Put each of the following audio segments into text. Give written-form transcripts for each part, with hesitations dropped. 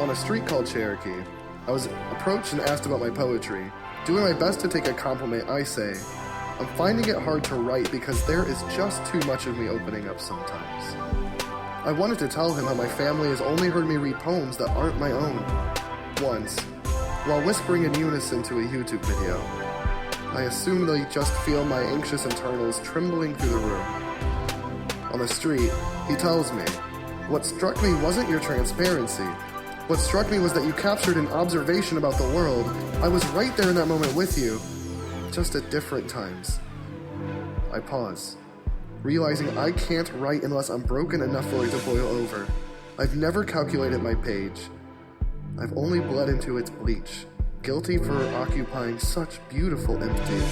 On a street called Cherokee, I was approached and asked about my poetry. Doing my best to take a compliment, I say, I'm finding it hard to write because there is just too much of me opening up sometimes. I wanted to tell him how my family has only heard me read poems that aren't my own. Once, while whispering in unison to a YouTube video, I assume they just feel my anxious internals trembling through the room. On the street, he tells me, what struck me wasn't your transparency. What struck me was that you captured an observation about the world. I was right there in that moment with you, just at different times. I pause, realizing I can't write unless I'm broken enough for it to boil over. I've never calculated my page. I've only bled into its bleach, guilty for occupying such beautiful empty.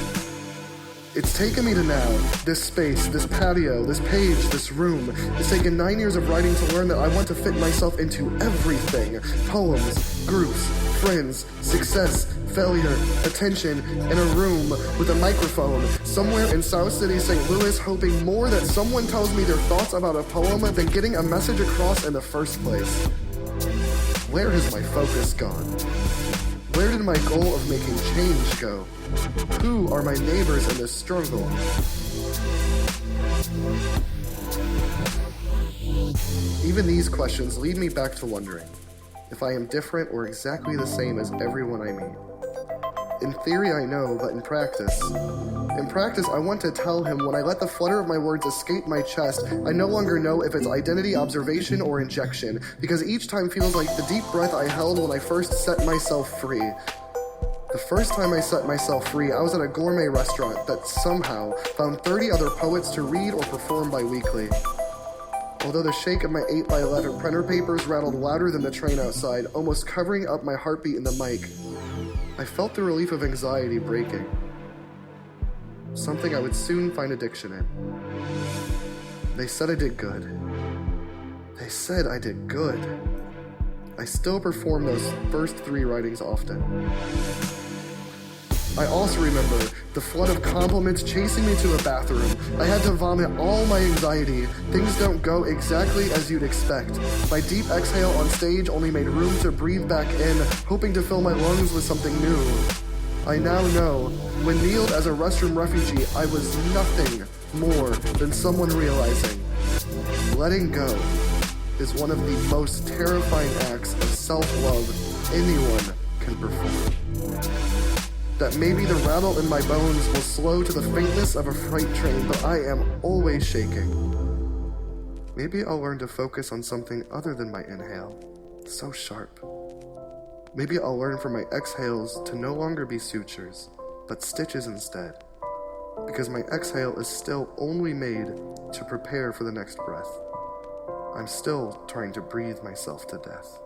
It's taken me to now, this space, this patio, this page, this room. It's taken 9 years of writing to learn that I want to fit myself into everything. Poems, groups, friends, success, failure, attention, in a room with a microphone, somewhere in South City, St. Louis, hoping more that someone tells me their thoughts about a poem than getting a message across in the first place. Where has my focus gone? Where did my goal of making change go? Who are my neighbors in this struggle? Even these questions lead me back to wondering if I am different or exactly the same as everyone I meet. In theory, I know, but in practice, I want to tell him when I let the flutter of my words escape my chest, I no longer know if it's identity observation or injection, because each time feels like the deep breath I held when I first set myself free. The first time I set myself free, I was at a gourmet restaurant that somehow found 30 other poets to read or perform bi-weekly. Although the shake of my 8x11 printer papers rattled louder than the train outside, almost covering up my heartbeat in the mic, I felt the relief of anxiety breaking. Something I would soon find addiction in. They said I did good. They said I did good. I still perform those first 3 writings often. I also remember the flood of compliments chasing me to a bathroom. I had to vomit all my anxiety. Things don't go exactly as you'd expect. My deep exhale on stage only made room to breathe back in, hoping to fill my lungs with something new. I now know, when kneeled as a restroom refugee, I was nothing more than someone realizing letting go is one of the most terrifying acts of self-love anyone can perform. That maybe the rattle in my bones will slow to the faintness of a freight train, but I am always shaking. Maybe I'll learn to focus on something other than my inhale, so sharp. Maybe I'll learn from my exhales to no longer be sutures, but stitches instead, because my exhale is still only made to prepare for the next breath. I'm still trying to breathe myself to death.